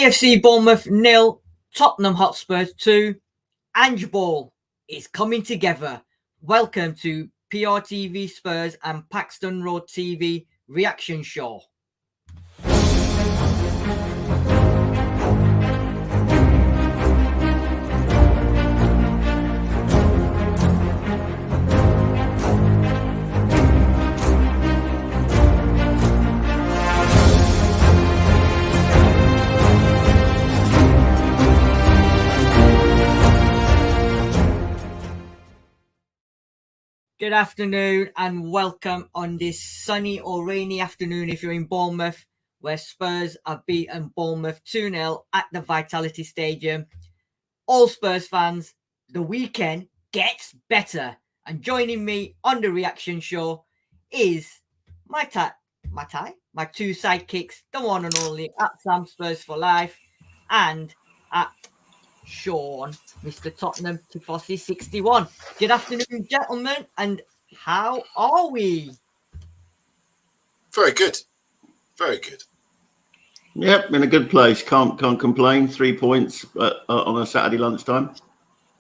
AFC Bournemouth 0, Tottenham Hotspur 2. Ange Ball is coming together. Welcome to PRTvSpurs and Paxton Road TV reaction show. Good afternoon and welcome on this sunny or rainy afternoon if you're in Bournemouth, where Spurs have beaten Bournemouth 2-0 at the Vitality Stadium. All Spurs fans, the weekend gets better. And joining me on the reaction show is my two sidekicks, the one and only at Sam Spurs for Life and at Sean, Mr. Tottenham 24061. Good afternoon, gentlemen, and how are we? Very good. Very good. Yep, in a good place. Can't complain. 3 points on a Saturday lunchtime.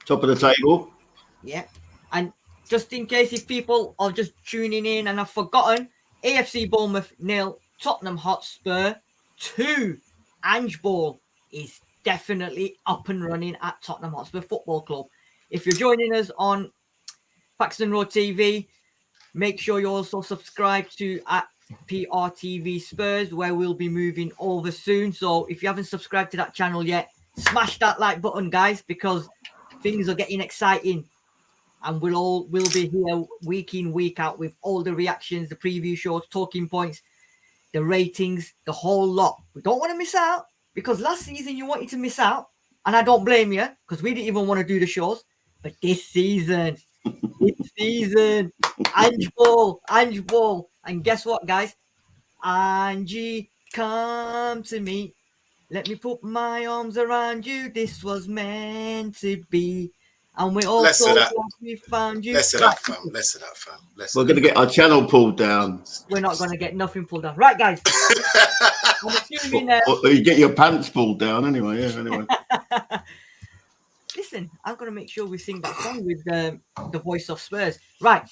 Top of the table. Yeah. And just in case if people are just tuning in and have forgotten, AFC Bournemouth 0, Tottenham Hotspur 2. Ange Ball is definitely up and running at Tottenham Hotspur Football Club. If you're joining us on Paxton Road TV, make sure you also subscribe to at PRTvSpurs, where we'll be moving over soon. So if you haven't subscribed to that channel yet, smash that like button, guys, because things are getting exciting. And we'll be here week in, week out with all the reactions, the preview shows, talking points, the ratings, the whole lot. We don't want to miss out, because last season you wanted to miss out, and I don't blame you, because we didn't even want to do the shows. But this season, Ange Ball. And guess what, guys? Angie, come to me. Let me put my arms around you. This was meant to be. And we're all so glad we found you. Less of that, fam. We're going to get our channel pulled down. We're not going to get nothing pulled down. Right, guys. I'm assuming or you get your pants pulled down anyway. Yeah, anyway. Listen, I'm going to make sure we sing that song with the voice of Spurs. Right.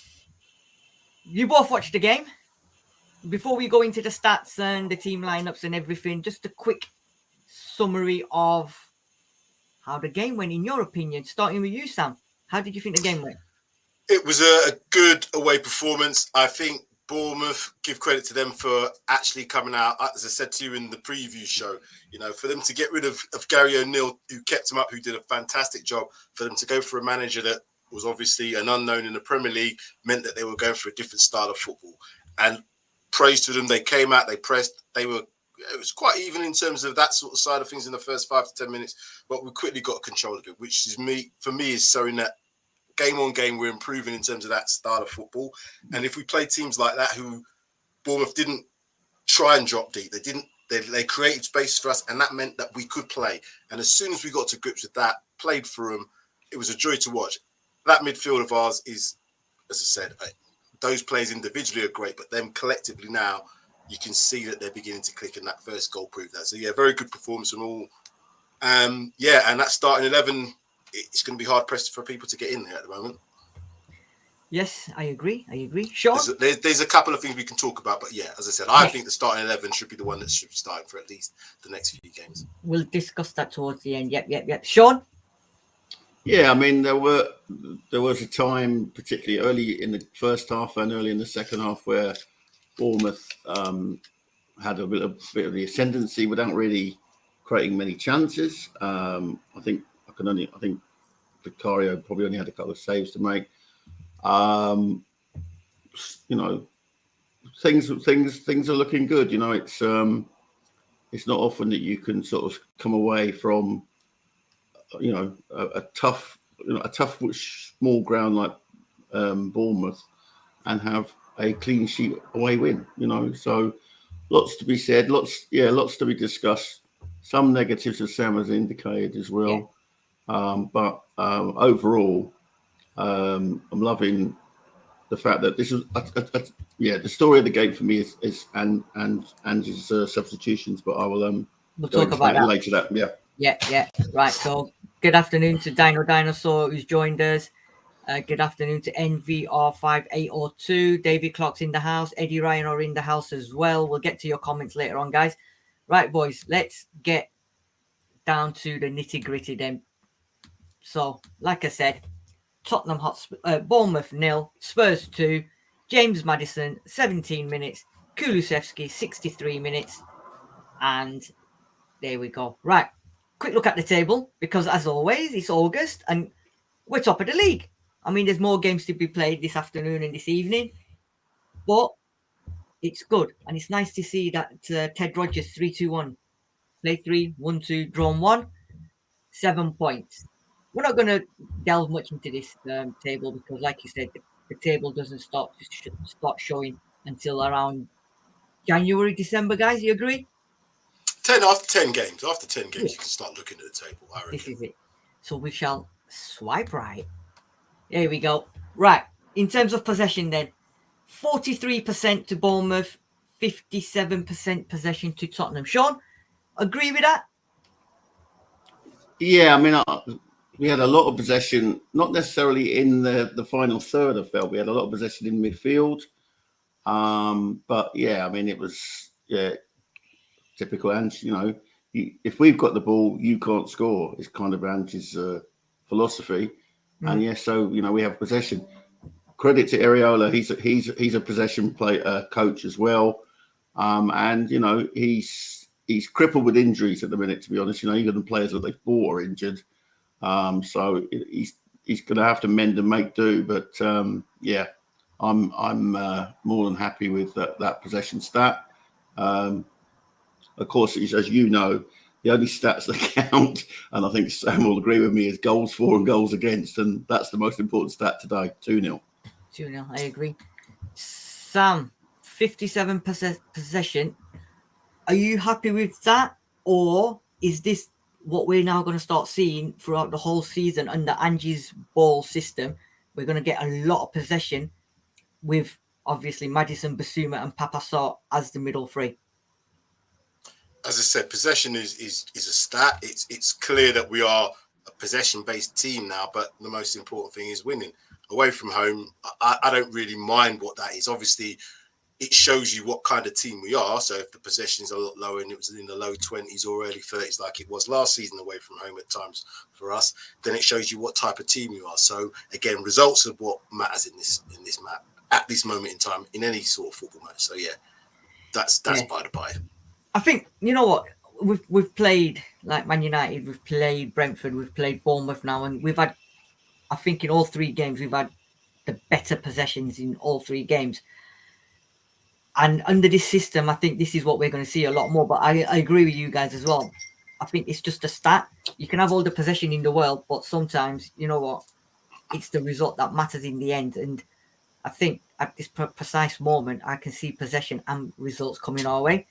You both watched the game. Before we go into the stats and the team lineups and everything, just a quick summary of how the game went, in your opinion. Starting with you, Sam. How did you think the game went? It was a good away performance. I think Bournemouth, give credit to them for actually coming out, as I said to you in the preview show, for them to get rid of Gary O'Neill, who kept him up, who did a fantastic job, for them to go for a manager that was obviously an unknown in the Premier League, meant that they were going for a different style of football. And praise to them, they came out, they pressed, it was quite even in terms of that sort of side of things in the first 5 to 10 minutes, but we quickly got control of it, which is for me is showing that game on game, we're improving in terms of that style of football. And if we play teams like that, who Bournemouth didn't try and drop deep, they created space for us, and that meant that we could play. And as soon as we got to grips with that, played through them, it was a joy to watch. That midfield of ours is, as I said, those players individually are great, but them collectively now, you can see that they're beginning to click, and that first goal proved that. So yeah, very good performance and all. And that starting 11, it's going to be hard pressed for people to get in there at the moment. Yes, I agree. Sean? There's a couple of things we can talk about, but yeah, as I said, I think the starting 11 should be the one that should be starting for at least the next few games. We'll discuss that towards the end. Yep. Sean? Yeah, I mean, there was a time, particularly early in the first half and early in the second half, where Bournemouth had a bit of the ascendancy without really creating many chances. I think Vicario probably only had a couple of saves to make. Things are looking good. It's not often that you can sort of come away from a tough small ground like Bournemouth and have a clean sheet away win. So lots to be said, lots to be discussed. Some negatives, as Sam has indicated as well. But overall, I'm loving the fact that this is the story of the game for me is Ange's substitutions. But I will we'll talk about that later. Yeah. Right. So good afternoon to Dino Dinosaur who's joined us. Good afternoon to NVR5802. David Clark's in the house. Eddie Ryan are in the house as well. We'll get to your comments later on, guys. Right, boys, let's get down to the nitty gritty then. So, like I said, Tottenham Hotspur, Bournemouth 0, Spurs 2, James Maddison 17 minutes, Kulusevski 63 minutes, and there we go. Right, quick look at the table because as always, it's August and we're top of the league. I mean, there's more games to be played this afternoon and this evening, but it's good. And it's nice to see that Ted Rogers 3-2-1, play 3, 1-2, drawn 1, 7 points. We're not going to delve much into this table because, like you said, the table doesn't start showing until around January, December, guys. You agree? After 10 games, you can start looking at the table. I reckon. This is it. So we shall swipe right. There we go. Right. In terms of possession then, 43% to Bournemouth, 57% possession to Tottenham. Sean, agree with that? Yeah, I mean, we had a lot of possession, not necessarily in the final third, I felt. We had a lot of possession in midfield. But, yeah, I mean, it was typical Ange, if we've got the ball, you can't score. It's kind of Ange's philosophy. And, so, we have possession. Credit to Areola. He's a possession coach as well. And, he's crippled with injuries at the minute, to be honest. Even the players that they've bought are injured. So he's going to have to mend and make do. But I'm more than happy with that possession stat. Of course, as you know, the only stats that count, and I think Sam will agree with me, is goals for and goals against, and that's the most important stat today. 2-0. 2-0. I agree. Sam, 57% possession. Are you happy with that, or is this what we're now going to start seeing throughout the whole season under Ange's ball system? We're going to get a lot of possession with obviously Maddison, Basuma, and Papasar as the middle three. As I said, possession is a stat. It's clear that we are a possession-based team now, but the most important thing is winning. Away from home, I don't really mind what that is. Obviously, it shows you what kind of team we are. So if the possession is a lot lower and it was in the low 20s or early 30s like it was last season away from home at times for us, then it shows you what type of team you are. So again, results are what matters in this map at this moment in time in any sort of football match. So yeah, that's by the by. I think, you know what, we've played like Man United, we've played Brentford, we've played Bournemouth now, and we've had, I think in all 3 games, we've had the better possessions in all 3 games. And under this system, I think this is what we're going to see a lot more. But I agree with you guys as well. I think it's just a stat. You can have all the possession in the world, but sometimes, you know what, it's the result that matters in the end. And I think at this precise moment, I can see possession and results coming our way.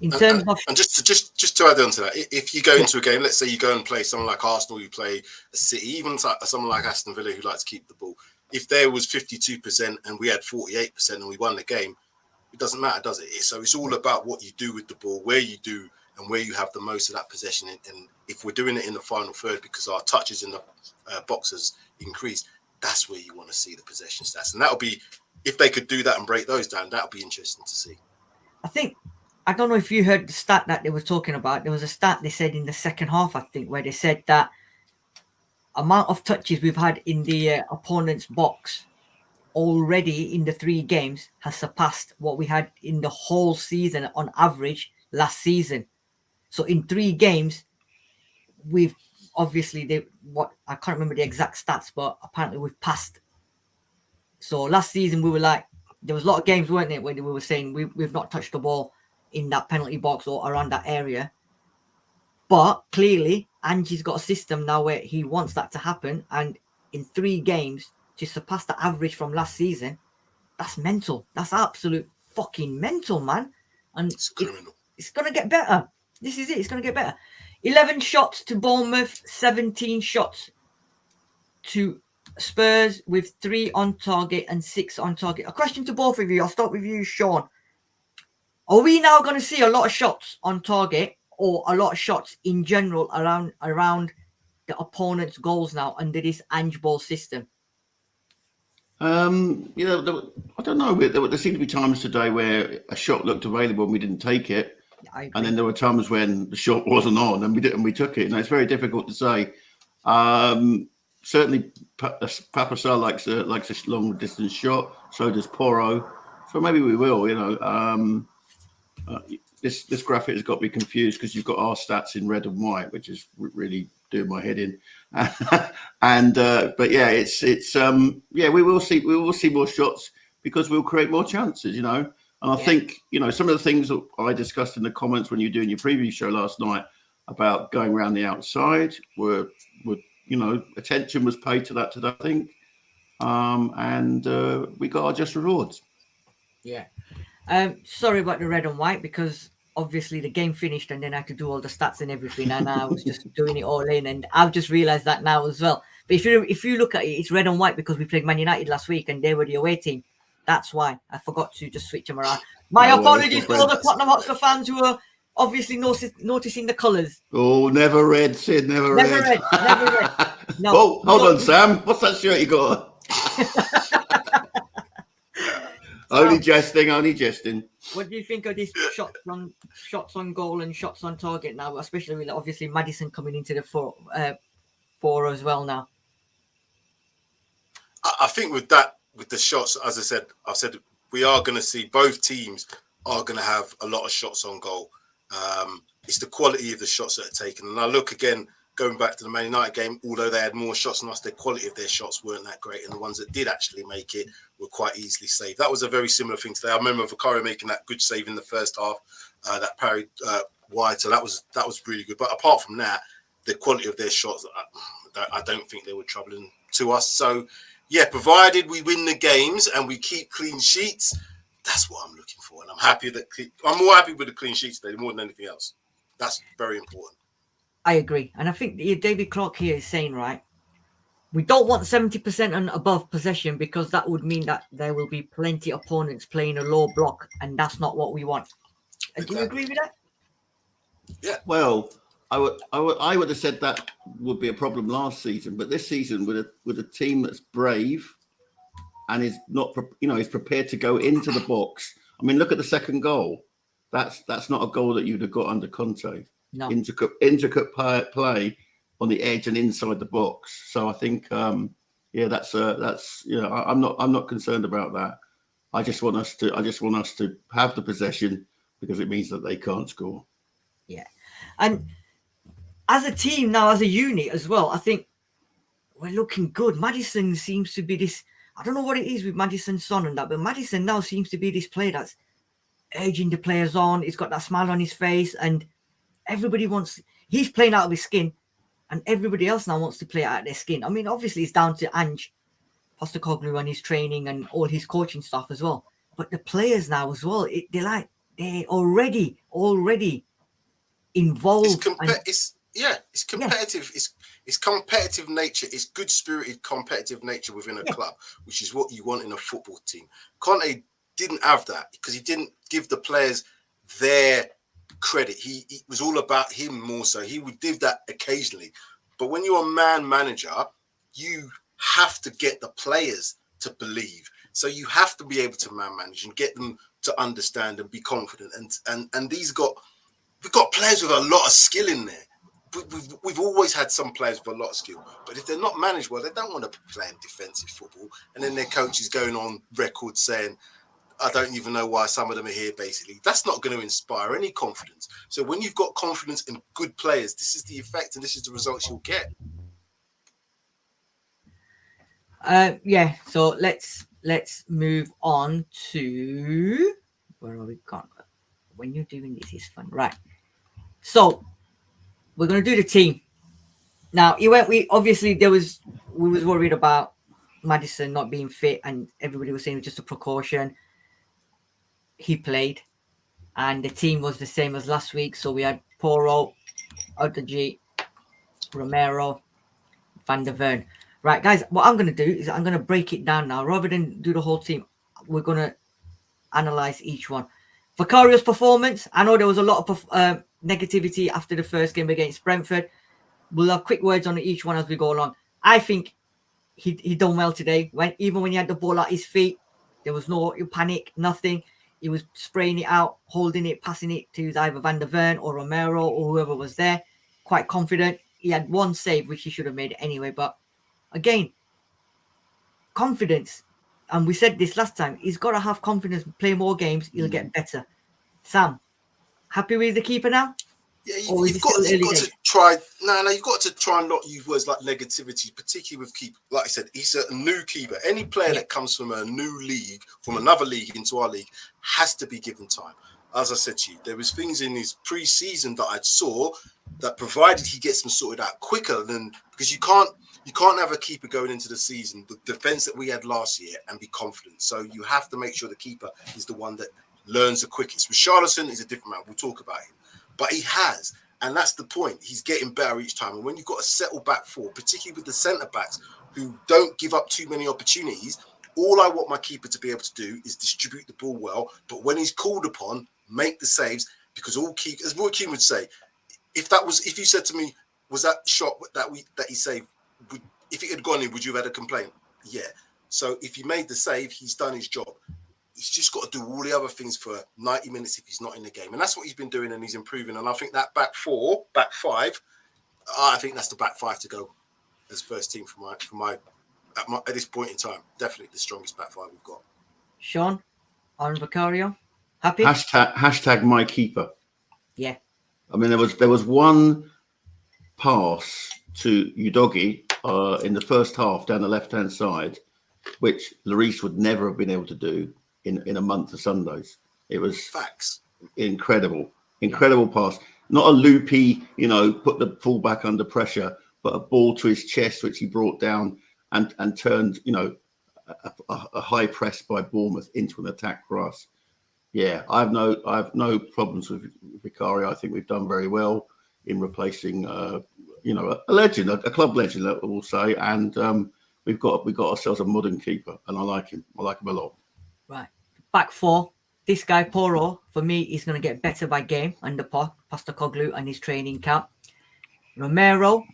In terms of, and just to add on to that, if you go into a game, let's say you go and play someone like Arsenal, you play a City, even someone like Aston Villa who likes to keep the ball. If there was 52% and we had 48% and we won the game, it doesn't matter, does it? So it's all about what you do with the ball, where you do, and where you have the most of that possession. And if we're doing it in the final third because our touches in the boxes increased, that's where you want to see the possession stats. And that'll be, if they could do that and break those down, that'll be interesting to see. I don't know if you heard the stat that they were talking about. There was a stat they said in the second half, I think, where they said that amount of touches we've had in the opponent's box already in the 3 games has surpassed what we had in the whole season on average last season. So in 3 games, we've obviously I can't remember the exact stats, but apparently we've passed. So last season we were like, there was a lot of games, weren't there, where we were saying we've not touched the ball in that penalty box or around that area. But clearly Ange's got a system now where he wants that to happen, and in 3 games to surpass the average from last season, that's mental. That's absolute fucking mental, man. And it's criminal. It's going to get better. This is it. It's going to get better. 11 shots to Bournemouth, 17 shots to Spurs with 3 on target and 6 on target. A question to both of you. I'll start with you, Sean. Are we now going to see a lot of shots on target, or a lot of shots in general around the opponent's goals now under this Ange ball system? You know, I don't know. There seemed to be times today where a shot looked available and we didn't take it, and then there were times when the shot wasn't on and we took it. And it's very difficult to say. Certainly, Papasar likes a long distance shot. So does Porro. So maybe we will. You know, this graphic has got me confused because you've got our stats in red and white, which is really doing my head in. And but yeah, it's yeah, we will see more shots because we'll create more chances. You know, and I think, you know, some of the things that I discussed in the comments when you were doing your preview show last night about going around the outside were you know, attention was paid to that today, I think, and we got our just rewards. Yeah. Sorry about the red and white, because obviously the game finished and then I had to do all the stats and everything, and I was just doing it all in, and I've just realised that now as well. But if you look at it, it's red and white because we played Man United last week and they were the away team. That's why I forgot to just switch them around. My apologies to all the Tottenham Hotspur fans who are obviously noticing the colours. Oh, never red, Sid, never red. Never red. No. Oh, hold on, Sam. What's that shirt you got? Only jesting. What do you think of these shots on goal and shots on target now, especially with obviously Maddison coming into the four as well now? I think with the shots, as I've said we are going to see both teams are going to have a lot of shots on goal. It's the quality of the shots that are taken. And I look again, going back to the Man United game, although they had more shots than us, the quality of their shots weren't that great. And the ones that did actually make it were quite easily saved. That was a very similar thing today. I remember Vicario making that good save in the first half, that parried wide. So that was really good. But apart from that, the quality of their shots, I don't think they were troubling to us. So, yeah, provided we win the games and we keep clean sheets, that's what I'm looking for. And I'm more happy with the clean sheets today more than anything else. That's very important. I agree. And I think David Clark here is saying, right, we don't want 70% and above possession because that would mean that there will be plenty of opponents playing a low block, and that's not what we want. Exactly. Do you agree with that? Yeah. Well, I would have said that would be a problem last season, but this season with a team that's brave and is not, you know, is prepared to go into the box. I mean, look at the second goal. That's not a goal that you'd have got under Conte. No. Intricate play on the edge and inside the box. So I think, yeah, that's you know, I'm not concerned about that. I just want us to have the possession because it means that they can't score. Yeah, and as a team now, as a unit as well, I think we're looking good. Maddison seems to be this. I don't know what it is with Maddison, Son, and that, but Maddison now seems to be this player that's urging the players on. He's got that smile on his face, and everybody wants. He's playing out of his skin, and everybody else now wants to play out of their skin. I mean, obviously, it's down to Ange Postecoglou and his training and all his coaching stuff as well. But the players now as well, they're already involved. It's competitive. Yeah. It's competitive nature. It's good-spirited competitive nature within a club, which is what you want in a football team. Conte didn't have that because he didn't give the players their credit. It was all about him more so. He would give that occasionally. But when you're a man manager, you have to get the players to believe. So you have to be able to man manage and get them to understand and be confident. And we've got players with a lot of skill in there. We've always had some players with a lot of skill, but if they're not managed well, they don't want to be playing defensive football. And then their coach is going on record saying, I don't even know why some of them are here, basically. That's not going to inspire any confidence. So when you've got confidence in good players, this is the effect and this is the results you'll get. Yeah, so let's move on to where are we gone? When you're doing this is fun, right? So we're gonna do the team now. We was worried about Maddison not being fit, and everybody was saying it was just a precaution. He played, and the team was the same as last week. So we had Porro, Odegaard, Romero, Van der Ven. Right, guys, what I'm going to do is I'm going to break it down now. Rather than do the whole team, we're going to analyze each one. Vicario's performance, I know there was a lot of negativity after the first game against Brentford. We'll have quick words on each one as we go along. I think he done well today. Even when he had the ball at his feet, there was no panic, nothing. He was spraying it out, holding it, passing it to either Van der Ven or Romero or whoever was there. Quite confident. He had one save, which he should have made anyway. But again, confidence. And we said this last time. He's got to have confidence. Play more games. He'll get better. Sam, happy with the keeper now? Yeah, you've got to try. No, you've got to try and not use words like negativity, particularly with keeper. Like I said, he's a new keeper. Any player that comes from a new league, from another league into our league, has to be given time. As I said to you, there was things in his pre-season that I saw that, provided he gets them sorted out quicker, than because you can't have a keeper going into the season, the defense that we had last year, and be confident. So you have to make sure the keeper is the one that learns the quickest. Richarlison is a different man. We'll talk about him. But he has, and that's the point. He's getting better each time. And when you've got a settled back four, particularly with the centre-backs who don't give up too many opportunities, all I want my keeper to be able to do is distribute the ball well. But when he's called upon, make the saves, because all keep, as Roy Keane would say, if you said to me, was that shot that he saved, if it had gone in, would you have had a complaint? Yeah. So if he made the save, he's done his job. He's just got to do all the other things for 90 minutes if he's not in the game. And that's what he's been doing, and he's improving. And I think that back five, I think that's the back five to go as first team at this point in time. Definitely the strongest back five we've got. Sean, on Vicario, happy? Hashtag my keeper. Yeah. I mean, there was one pass to Udogi in the first half down the left-hand side, which Lloris would never have been able to do in a month of Sundays. It was facts. Incredible pass. Not a loopy, put the fullback under pressure, but a ball to his chest, which he brought down and turned, a high press by Bournemouth into an attack for us. Yeah, I have no problems with Vicario. I think we've done very well in replacing, a legend, a club legend, we'll say, and we've got ourselves a modern keeper, and I like him. I like him a lot. Right, back four. This guy Poro, for me, is going to get better by game under Postecoglou and his training camp. Romero,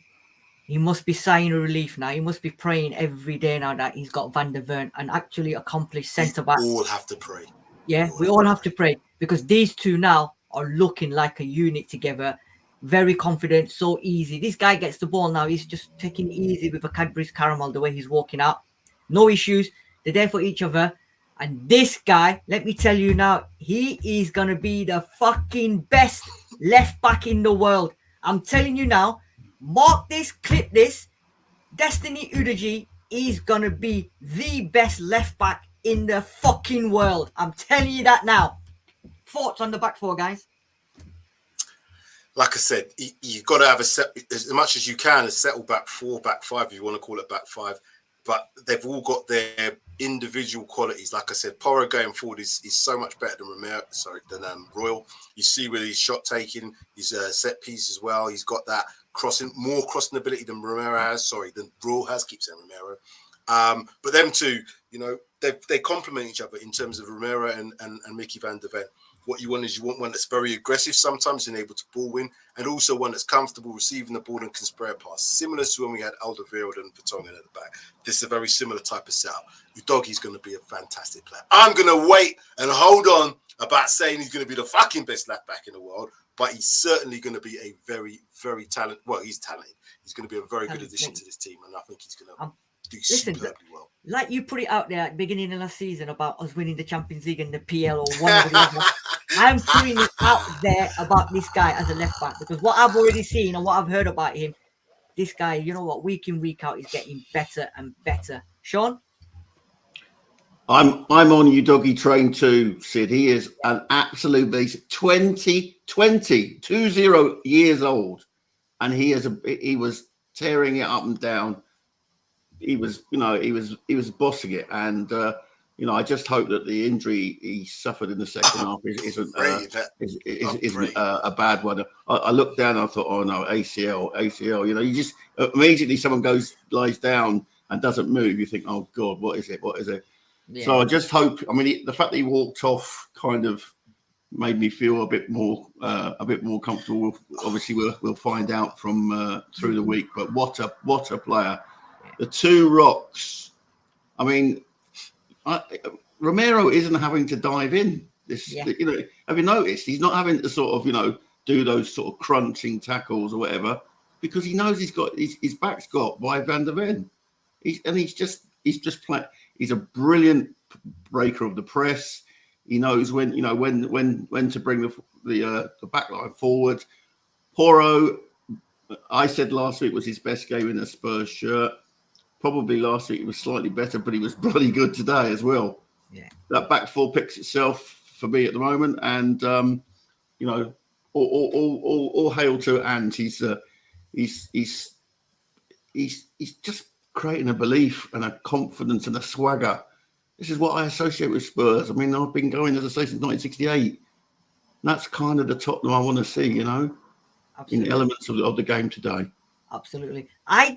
he must be sighing relief now. He must be praying every day now that he's got Van der Ven, an actually accomplished centre back. We all have to pray. Yeah, we all have to pray, because these two now are looking like a unit together. Very confident, so easy. This guy gets the ball now. He's just taking it easy with a Cadbury's caramel, the way he's walking out. No issues. They're there for each other. And this guy, let me tell you now, he is going to be the fucking best left back in the world. I'm telling you now, mark this, clip this. Destiny Udogie is going to be the best left back in the fucking world. I'm telling you that now. Thoughts on the back four, guys? Like I said, you've got to have as much as you can, a settled back four, back five, if you want to call it back five. But they've all got their individual qualities. Like I said, Porro going forward is so much better than Royal. You see with his shot taking, his set piece as well. He's got that more crossing ability than Romero has. Than Royal has. Keep saying Romero. But them two, they complement each other in terms of Romero and Mickey Van der Ven. What you want is one that's very aggressive sometimes and able to ball win, and also one that's comfortable receiving the ball and can spray a pass. Similar to when we had Alderweireld and Vertonghen at the back. This is a very similar type of setup. Udogie's going to be a fantastic player. I'm going to wait and hold on about saying he's going to be the fucking best left back in the world, but he's certainly going to be a very, very talented. Well, he's talented. He's going to be a very good addition to this team, and I think he's going to do superbly well. Like you put it out there at the beginning of last season about us winning the Champions League and the PL or one of the other. I'm putting it out there about this guy as a left back, because what I've already seen and what I've heard about him, this guy, week in, week out, is getting better and better. Sean? I'm on Udogie train too, Sid. He is an absolute beast. 20 years old, and he was tearing it up and down. He was bossing it, and I just hope that the injury he suffered in the second half isn't a bad one. I looked down and I thought, oh no, ACL. You just immediately someone lies down and doesn't move. You think, oh God, what is it? Yeah. So I just hope. I mean, the fact that he walked off kind of made me feel a bit more comfortable. Obviously, we'll find out from through the week. But what a player! The two rocks. I mean, Romero isn't having to dive in. Have you noticed? He's not having to sort of do those sort of crunching tackles or whatever, because he knows his back's got by Van der Ven. He's just playing. He's a brilliant breaker of the press. He knows when to bring the back line forward. Porro, I said last week, was his best game in a Spurs shirt. Probably last week it was slightly better, but he was bloody good today as well. Yeah, that back four picks itself for me at the moment, and all hail to and he's just creating a belief and a confidence and a swagger. This is what I associate with Spurs. I mean, I've been going, as I say, since 1968. That's kind of the Tottenham I want to see, absolutely. in elements of the game today. Absolutely. I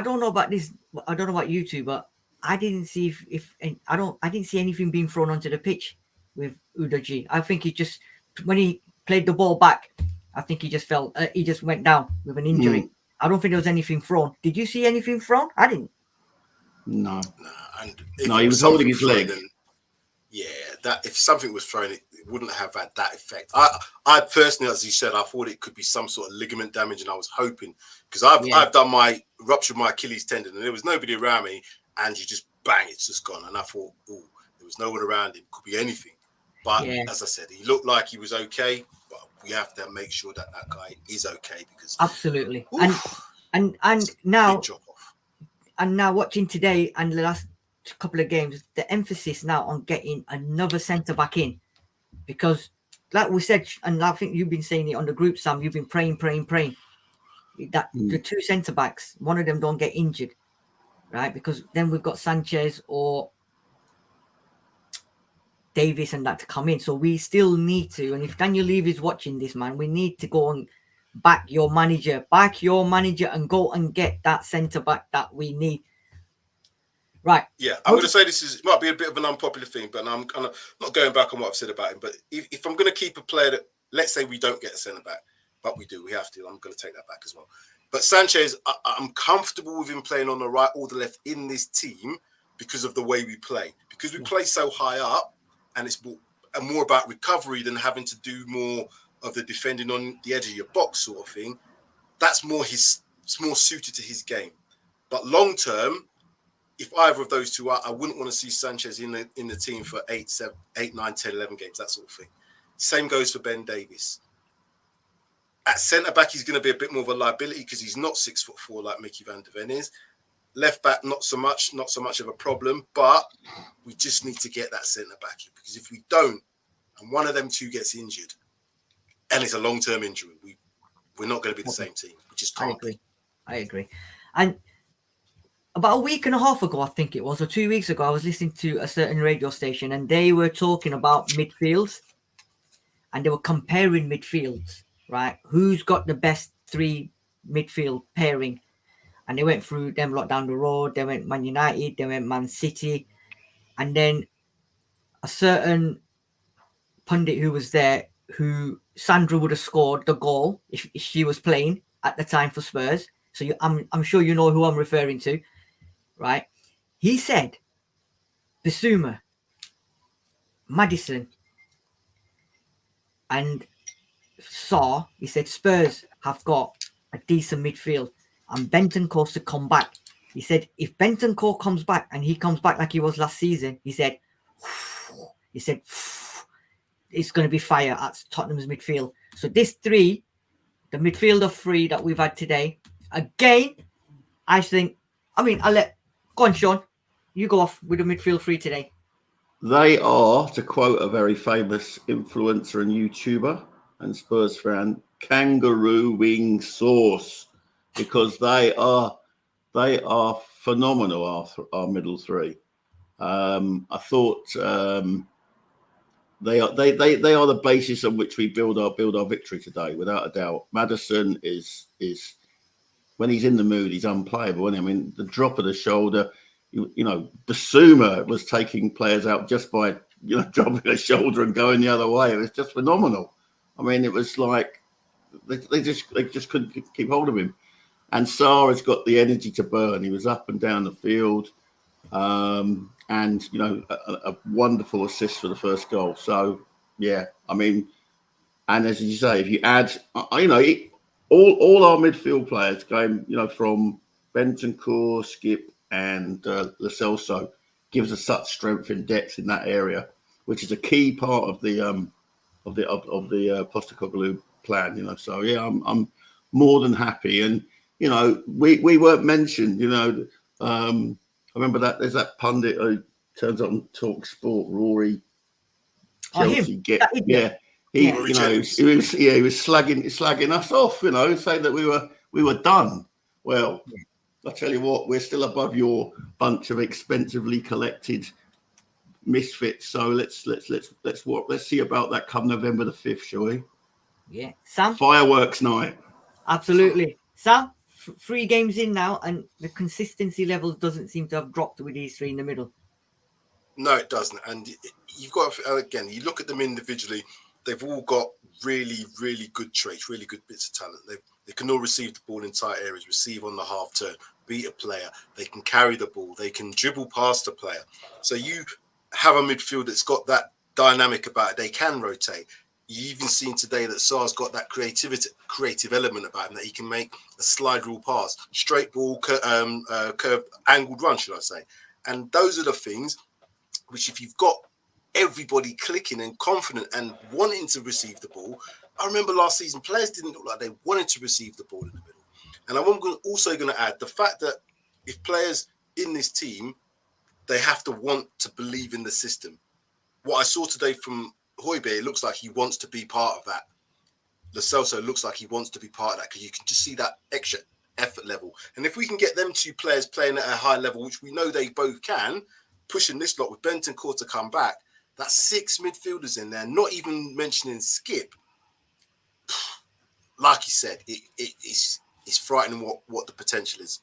don't know about this. I don't know about you two, but I didn't see I didn't see anything being thrown onto the pitch with Udogie. I think he just, when he played the ball back, I think he just fell. He just went down with an injury. I don't think there was anything thrown. Did you see anything thrown? I didn't. No. And he was holding his leg. That if something was thrown, it wouldn't have had that effect. I personally, as you said, I thought it could be some sort of ligament damage, and I was hoping, because I've done my ruptured my Achilles tendon, and there was nobody around me, and you just bang, it's just gone. And I thought, there was no one around him, could be anything. But as I said, he looked like he was okay. But we have to make sure that guy is okay, because absolutely. And now, big drop off. And now watching today and the last couple of games, the emphasis now on getting another centre back in, because like we said, and I think you've been saying it on the group, Sam, you've been praying that the two centre backs, one of them don't get injured, right? Because then we've got Sanchez or Davis and that to come in. So we still need to, and if Daniel Levy is watching this, man, we need to go and back your manager and go and get that centre back that we need. Right. Yeah, I'm going to say this might be a bit of an unpopular thing, but I'm kind of not going back on what I've said about him. But if I'm going to keep a player that, let's say we don't get a centre back, but we do, we have to. I'm going to take that back as well. But Sanchez, I'm comfortable with him playing on the right or the left in this team because of the way we play. Because we play so high up, and it's more about recovery than having to do more of the defending on the edge of your box sort of thing. That's more it's more suited to his game. But long term, if either of those two are, I wouldn't want to see Sanchez in the team for 8, 9, 10, 11 games, that sort of thing. Same goes for Ben Davies. At centre back, he's going to be a bit more of a liability because he's not 6'4" like Mickey Van der Ven is. Left back, not so much of a problem, but we just need to get that centre back in, because if we don't, and one of them two gets injured, and it's a long-term injury, we're not going to be the same team. We just can't. I agree. And about a week and a half ago, I think it was, or 2 weeks ago, I was listening to a certain radio station, and they were talking about midfields, and they were comparing midfields, right? Who's got the best three midfield pairing? And they went through them lot down the road. They went Man United, they went Man City, and then a certain pundit who was there, who Sandra would have scored the goal if she was playing at the time for Spurs. So I'm sure you know who I'm referring to, right? He said Bissouma, Maddison, and Saw. He said Spurs have got a decent midfield, and Bentancur to come back. He said if Bentancur comes back and he comes back like he was last season, he said it's going to be fire at Tottenham's midfield. So this three, the midfield of three that we've had today, again, I think, go on, Sean, you go off with the midfield three today. They are, to quote a very famous influencer and YouTuber and Spurs fan, kangaroo wing sauce, because they are phenomenal, our middle three. I thought they are the basis on which we build our victory today, without a doubt. Maddison is when he's in the mood, he's unplayable. I mean, the drop of the shoulder, Bissouma was taking players out just by dropping her shoulder and going the other way. It was just phenomenal. I mean, it was like they just couldn't keep hold of him. And Sarah's got the energy to burn. He was up and down the field, and a wonderful assist for the first goal. So yeah, I mean, and as you say, if you add, all our midfield players going, from Bentancur, Skip, and Lo Celso, gives us such strength and depth in that area, which is a key part of the Postecoglou plan. So yeah, I'm more than happy. And we weren't mentioned. I remember that there's that pundit who turns up on Talk Sport, Rory Chelsea. He was slagging us off, saying that we were done. Well, I tell you what, we're still above your bunch of expensively collected misfits. So let's see about that come November the 5th, shall we? Yeah, Sam. Fireworks night. Absolutely, Sam. 3 games in now, and the consistency levels doesn't seem to have dropped with these 3 in the middle. No, it doesn't. And you've got, again, you look at them individually, they've all got really, really good traits, really good bits of talent. They can all receive the ball in tight areas, receive on the half turn, beat a player. They can carry the ball. They can dribble past a player. So you have a midfield that's got that dynamic about it. They can rotate. You even seen today that Sar's got that creative element about him, that he can make a slide rule pass, straight ball, curved, angled run, should I say. And those are the things which, if you've got everybody clicking and confident and wanting to receive the ball, I remember last season, players didn't look like they wanted to receive the ball in the middle. And I'm also going to add the fact that if players in this team, they have to want to believe in the system. What I saw today from Hojbjerg, it looks like he wants to be part of that. Lo Celso looks like he wants to be part of that, because you can just see that extra effort level. And if we can get them 2 players playing at a high level, which we know they both can, pushing this lot with Bentancur to come back, that's 6 midfielders in there, not even mentioning Skip. Like you said, it's frightening what the potential is.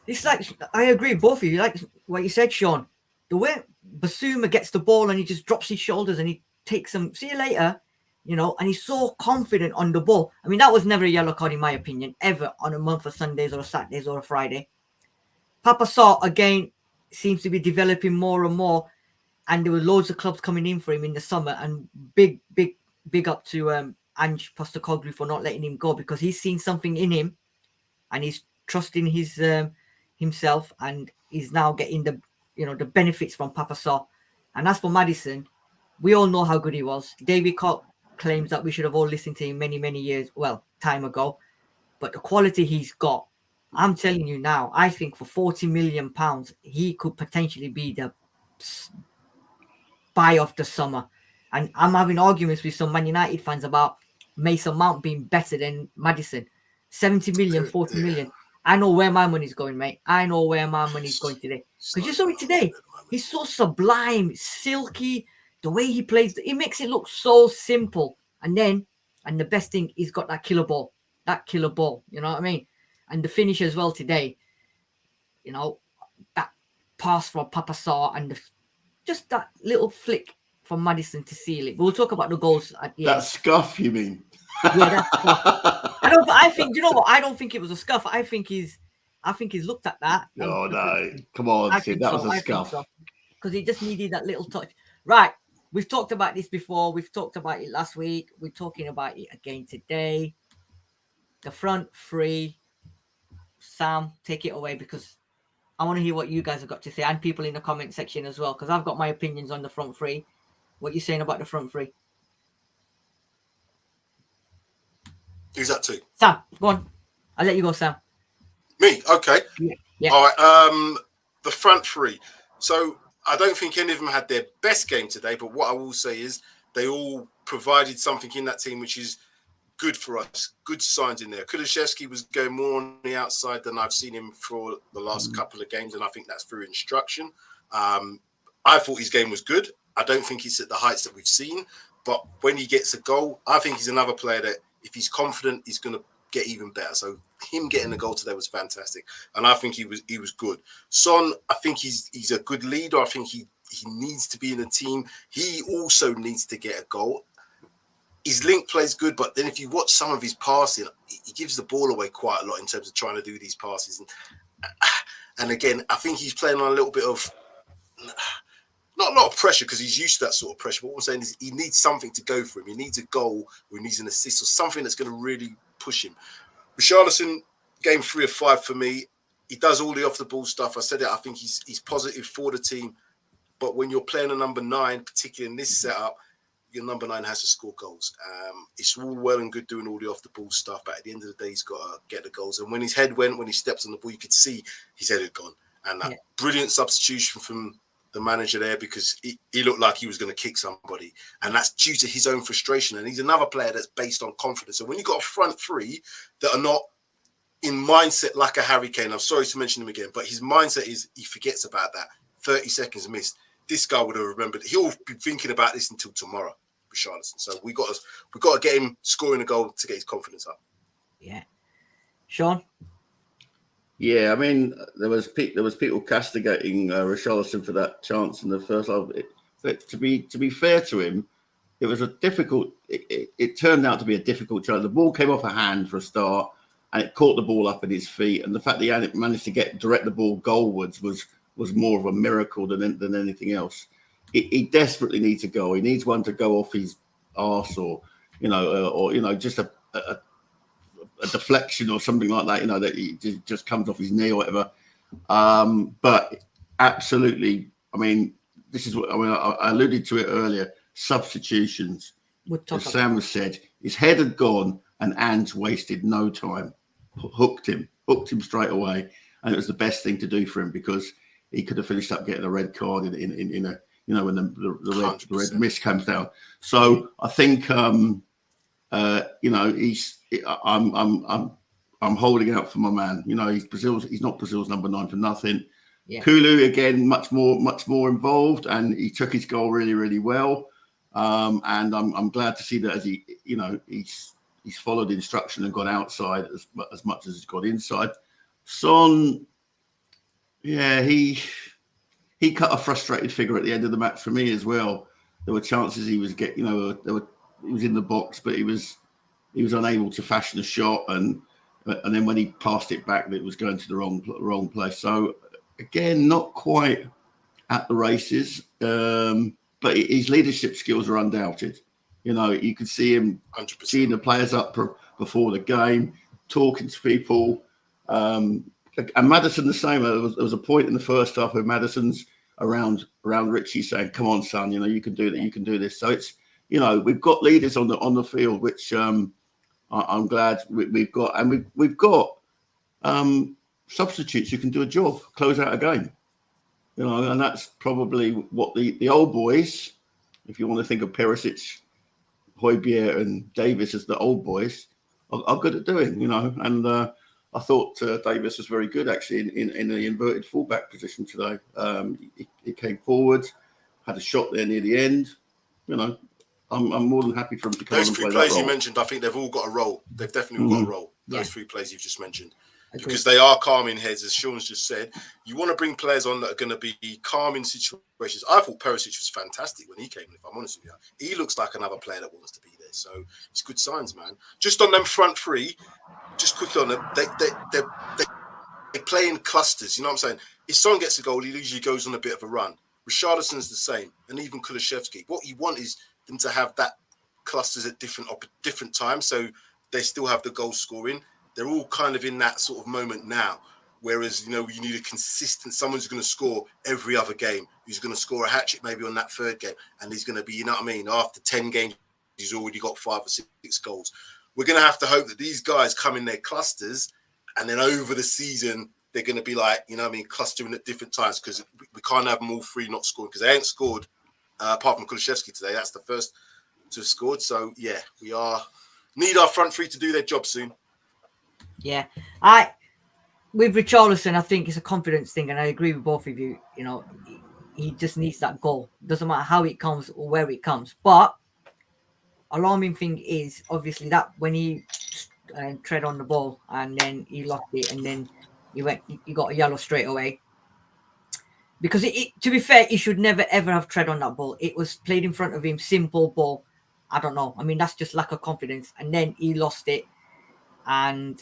It's like, I agree, both of you, like what you said, Sean. The way Basuma gets the ball and he just drops his shoulders and he takes them, see you later, and he's so confident on the ball. I mean, that was never a yellow card, in my opinion, ever, on a month of Sundays or Saturdays or a Friday. Papa Sarr, again, seems to be developing more and more, and there were loads of clubs coming in for him in the summer, and big up to Ange Postecoglou for not letting him go, because he's seen something in him and he's trusting his himself, and he's now getting the benefits from Papa Sarr. And as for Maddison, we all know how good he was. David Cock claims that we should have all listened to him many years, time ago, but the quality he's got, I'm telling you now, I think for £40 million, he could potentially be the buy of the summer. And I'm having arguments with some Man United fans about Mason Mount being better than Maddison. 70 million, 40 million. I know where my money's going, mate. I know where my money's going today. Because you saw it today. He's so sublime, silky. The way he plays, it makes it look so simple. And the best thing, he's got that killer ball. That killer ball. You know what I mean? And the finish as well today. That pass from Papa Sarr and just that little flick from Maddison to seal it. We'll talk about the goals at the end. That scuff, you mean? Yeah, that's I think, you know what? I don't think it was a scuff. I think he's looked at that. Oh, no. Come on, Sid. That was a scuff. Because he just needed that little touch. Right. We've talked about this before. We've talked about it last week. We're talking about it again today. The front 3. Sam, take it away, because I want to hear what you guys have got to say, and people in the comment section as well, because I've got my opinions on the front 3. What are you saying about the front 3? Who's that to? Sam, go on. I'll let you go, Sam. Me? Okay. Yeah. All right. The front 3. So I don't think any of them had their best game today, but what I will say is they all provided something in that team which is good for us. Good signs in there. Kulusevski was going more on the outside than I've seen him for the last couple of games, and I think that's through instruction. I thought his game was good. I don't think he's at the heights that we've seen, but when he gets a goal, I think he's another player that, if he's confident, he's going to get even better. So him getting the goal today was fantastic, and I think he was good. Son, I think he's a good leader. I think He needs to be in the team. He also needs to get a goal. His link plays good, but then if you watch some of his passing, he gives the ball away quite a lot in terms of trying to do these passes. And again, I think he's playing on a little bit of, not a lot of pressure because he's used to that sort of pressure. But what I'm saying is he needs something to go for him. He needs a goal or he needs an assist or something that's going to really push him. Richarlison, game 3 of 5 for me. He does all the off-the-ball stuff. I said it. I think he's positive for the team. But when you're playing a number 9, particularly in this setup, your number 9 has to score goals. It's all well and good doing all the off-the-ball stuff, but at the end of the day, he's got to get the goals. And when his head went, when he steps on the ball, you could see his head had gone. And that brilliant substitution from the manager there, because he looked like he was going to kick somebody. And that's due to his own frustration. And he's another player that's based on confidence. So when you've got a front 3 that are not in mindset like a Harry Kane, I'm sorry to mention him again, but his mindset is he forgets about that. 30 seconds missed. This guy would have remembered. He'll be thinking about this until tomorrow, Richarlison. So we got to get him scoring a goal to get his confidence up. Yeah, Sean. Yeah, I mean, there was people castigating Richarlison for that chance in the first half. But to be fair to him, it was a difficult. It turned out to be a difficult chance. The ball came off a hand for a start, and it caught the ball up at his feet. And the fact that he hadn't managed to direct the ball goalwards was more of a miracle than anything else. He desperately needs a goal. He needs one to go off his arse, or just a deflection or something like that. That he just comes off his knee or whatever. But absolutely, I mean, this is what I alluded to it earlier. Substitutions. As Sam has said, his head had gone, and Ange wasted no time. Hooked him straight away, and it was the best thing to do for him, because he could have finished up getting a red card in a when the red mist comes down. So I think I'm holding out for my man. He's not Brazil's number 9 for nothing. Yeah. Kulu again, much more involved, and he took his goal really, really well. And I'm glad to see that as he's followed instruction and gone outside as much as he's got inside. Son, yeah, he cut a frustrated figure at the end of the match for me as well. There were chances he was he was in the box, but he was unable to fashion a shot, and then when he passed it back, it was going to the wrong place. So again, not quite at the races, but his leadership skills are undoubted. You could see him 100%. Seeing the players up before the game, talking to people. And Maddison the same. There was a point in the first half where Maddison's around Richie saying, "Come on, son, you can do that. You can do this." So it's we've got leaders on the field, which I'm glad we've got, and we've got substitutes who can do a job, close out a game. And that's probably what the old boys, if you want to think of Perisic, Højbjerg, and Davis as the old boys, are good at doing. And I thought Davis was very good actually in the inverted fullback position today. He came forward, had a shot there near the end. I'm more than happy for him to come on and play that role. Those 3 players you mentioned, I think they've all got a role. They've definitely got a role. Those 3 players you've just mentioned. Because they are calming heads, as Sean's just said. You want to bring players on that are going to be calm in situations. I thought Perisic was fantastic when he came in, if I'm honest with you. He looks like another player that wants to be there. So it's good signs, man. Just on them front 3, just quickly on them, they play in clusters. You know what I'm saying? If someone gets a goal, he usually goes on a bit of a run. Richarlison's the same, and even Kulusevski. What you want is them to have that clusters at different times, so they still have the goal scoring. They're all kind of in that sort of moment now. Whereas, you need a consistent, someone's going to score every other game, who's going to score a hat-trick maybe on that 3rd game. And he's going to be, after 10 games, he's already got 5 or 6 goals. We're going to have to hope that these guys come in their clusters, and then over the season, they're going to be like, clustering at different times, because we can't have them all 3 not scoring, because they ain't scored, apart from Kulusevski today. That's the first to have scored. So, yeah, we need our front 3 to do their job soon. Yeah, with Richarlison, I think it's a confidence thing, and I agree with both of you. He just needs that goal. Doesn't matter how it comes or where it comes. But alarming thing is obviously that when he tread on the ball and then he lost it, and then he got a yellow straight away. because to be fair, he should never ever have tread on that ball. It was played in front of him, simple ball. I don't know. I mean, that's just lack of confidence. And then he lost it, and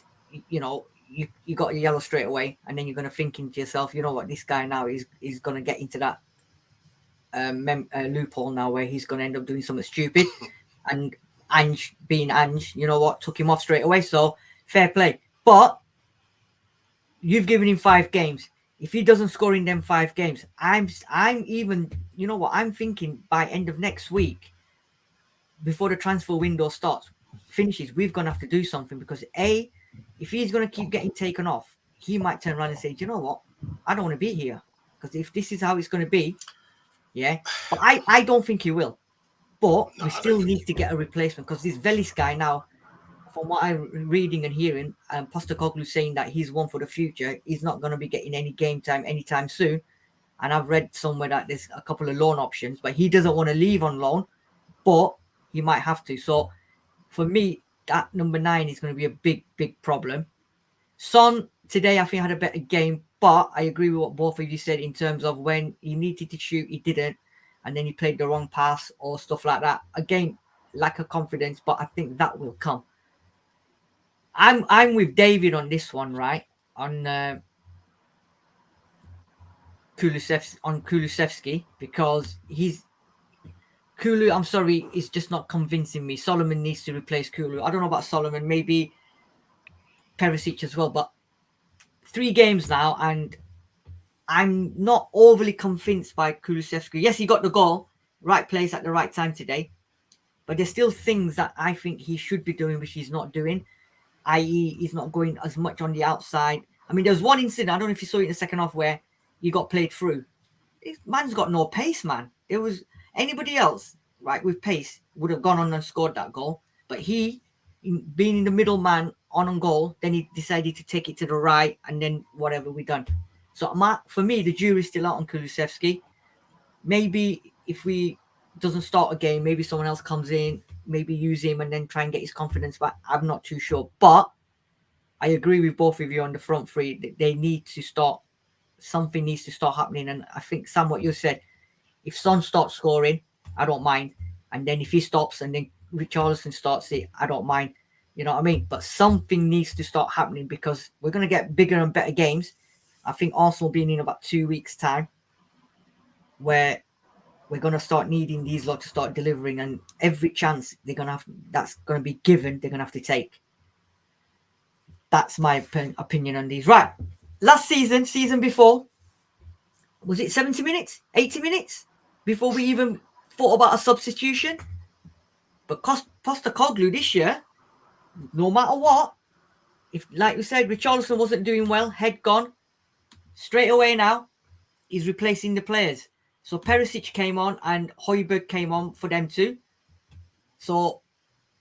you know, you got a yellow straight away, and then you're going to thinking to yourself, you know what, this guy now is going to get into that loophole now where he's going to end up doing something stupid. And Ange, being Ange, you know what, took him off straight away. So fair play. But you've given him 5 games. If he doesn't score in them 5 games, I'm even, you know what, I'm thinking by end of next week, before the transfer window finishes, we're going to have to do something, because if he's going to keep getting taken off, he might turn around and say, do you know what, I don't want to be here, because if this is how it's going to be, yeah. But I don't think he will. But we still need to get a replacement, because this Velis guy now, from what I'm reading and hearing, Postecoglou saying that he's one for the future. He's not going to be getting any game time anytime soon. And I've read somewhere that there's a couple of loan options, but he doesn't want to leave on loan, but he might have to. So for me, that number 9 is going to be a big, big problem. Son today, I think, had a better game, but I agree with what both of you said in terms of when he needed to shoot, he didn't, and then he played the wrong pass or stuff like that. Again, lack of confidence, but I think that will come. I'm with David on this one, right? On Kulusevski, because Kulu, I'm sorry, is just not convincing me. Solomon needs to replace Kulu. I don't know about Solomon, maybe Perisic as well, but 3 games now, and I'm not overly convinced by Kulusevski. Yes, he got the goal, right place at the right time today, but there's still things that I think he should be doing, which he's not doing, i.e. he's not going as much on the outside. I mean, there's one incident, I don't know if you saw it in the second half, where he got played through. This man's got no pace, man. There was anybody else, right, with pace would have gone on and scored that goal. But he, being in the middle man on goal, then he decided to take it to the right, and then whatever we done. So for me, the jury's still out on Kulusevski. Maybe if we doesn't start a game, maybe someone else comes in, maybe use him and then try and get his confidence back. I'm not too sure. But I agree with both of you on the front 3. They need to start. Something needs to start happening. And I think, Sam, what you said, if Son starts scoring, I don't mind. And then if he stops and then Richarlison starts it, I don't mind. You know what I mean? But something needs to start happening, because we're going to get bigger and better games. I think Arsenal being in about 2 weeks' time, where we're going to start needing these lot to start delivering, and every chance that's going to be given, they're going to have to take. That's my opinion on these. Right. Last season before, was it 70 minutes, 80 minutes before we even thought about a substitution? But Postecoglou this year, no matter what, if, like we said, Richarlison wasn't doing well, head gone, straight away now, he's replacing the players. So Perisic came on and Højbjerg came on for them too. So,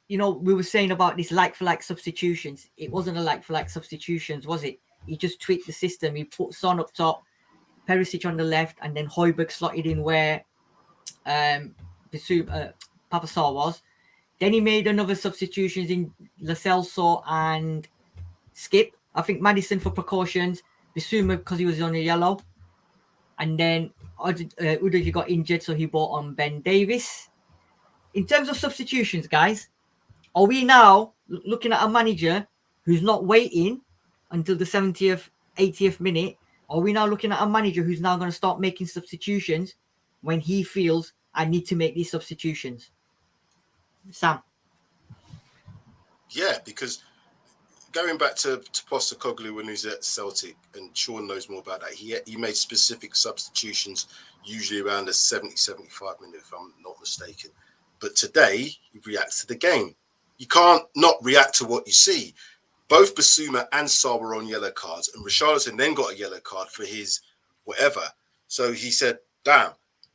you know, we were saying about this like-for-like substitutions. It wasn't a like-for-like substitutions, was it? He just tweaked the system. He put Son up top, Perisic on the left, and then Højbjerg slotted in where Papa Sarr was. Then he made another substitutions in Lo Celso and Skip. I think Maddison for precautions, Bissouma because he was on a yellow. And then Udogie got injured, so he brought on Ben Davies. In terms of substitutions, guys, are we now looking at a manager who's not waiting until the 70th, 80th minute? Are we now looking at a manager who's now going to start making substitutions when he feels I need to make these substitutions? Sam? Yeah, because going back to Postecoglou when he was at Celtic, and Sean knows more about that, he made specific substitutions, usually around the 70, 75 minute, if I'm not mistaken. But today, he reacts to the game. You can't not react to what you see. Both Bissouma and Sarr were on yellow cards, and Richarlison then got a yellow card for his whatever. So he said, damn,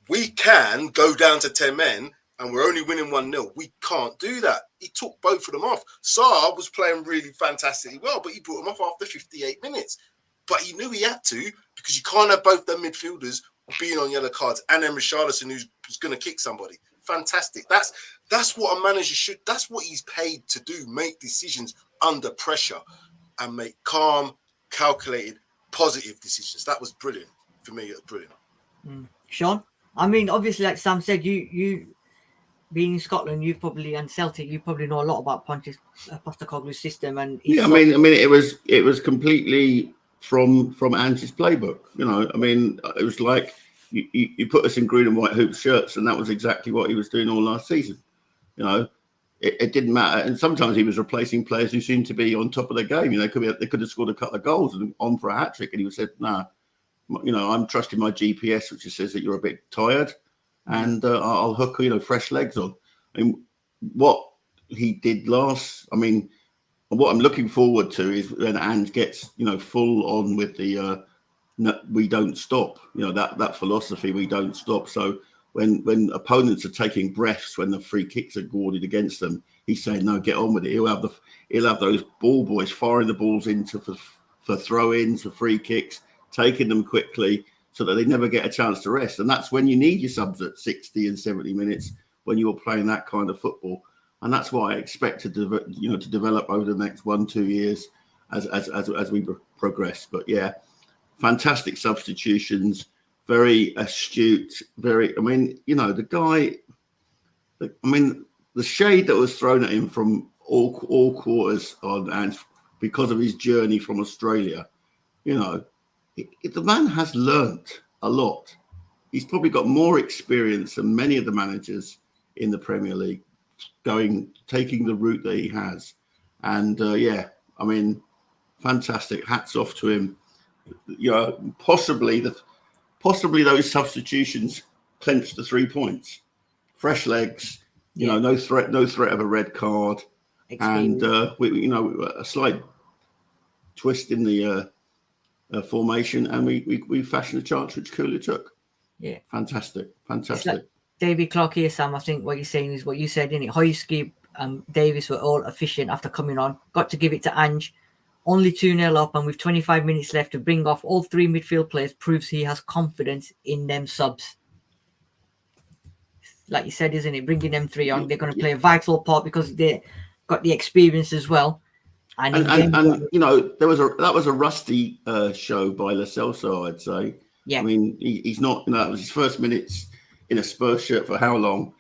we can go down to 10 men and we're only winning 1-0. We can't do that. He took both of them off. Sarr was playing really fantastically well, but he brought him off after 58 minutes. But he knew he had to, because you can't have both them midfielders being on yellow cards and then Richarlison who's going to kick somebody. Fantastic. That's what a manager should, that's what he's paid to do, make decisions under pressure and make calm, calculated, positive decisions. That was brilliant. For me, it was brilliant. Sean, I mean, obviously, like Sam said, you being in Scotland, you probably and Celtic, you probably know a lot about Postecoglou's system, and Yeah, I mean, it was completely from Ange's playbook. You know, I mean, it was like you put us in green and white hoop shirts, and that was exactly what he was doing all last season. You know, it didn't matter, and sometimes he was replacing players who seemed to be on top of their game. You know, they could have scored a couple of goals and on for a hat trick, and he said, "Nah, you know, I'm trusting my GPS, which says that you're a bit tired, and I'll hook fresh legs on." I mean, what he did last, I mean. What I'm looking forward to is when Ange gets, full on with the we don't stop, that philosophy, we don't stop. So when opponents are taking breaths, when the free kicks are awarded against them, he's saying, no, get on with it. He'll have those ball boys firing the balls into for throw-ins, for free kicks, taking them quickly so that they never get a chance to rest. And that's when you need your subs at 60 and 70 minutes when you're playing that kind of football. And that's what I expect to develop over the next 1-2 years as we progress. But yeah, fantastic substitutions, very astute, the guy. I mean, the shade that was thrown at him from all quarters on and because of his journey from Australia, the man has learnt a lot. He's probably got more experience than many of the managers in the Premier League. Taking the route that he has, and fantastic. Hats off to him. Possibly those substitutions clinched the 3 points. Fresh legs, no threat of a red card, and a slight twist in the formation, and we fashioned a chance which Kula took. Yeah, fantastic. David Clark here, Sam. I think what you're saying is what you said, innit? Hotspur and Davis were all efficient after coming on. Got to give it to Ange. Only 2-0 up, and with 25 minutes left to bring off all three midfield players proves he has confidence in them subs. Like you said, isn't it? Bringing them three on, they're going to play a vital part because they got the experience as well. And that was a rusty show by Lo Celso, I'd say. Yeah. I mean, he's not. It was his first minutes in a Spurs shirt for how long,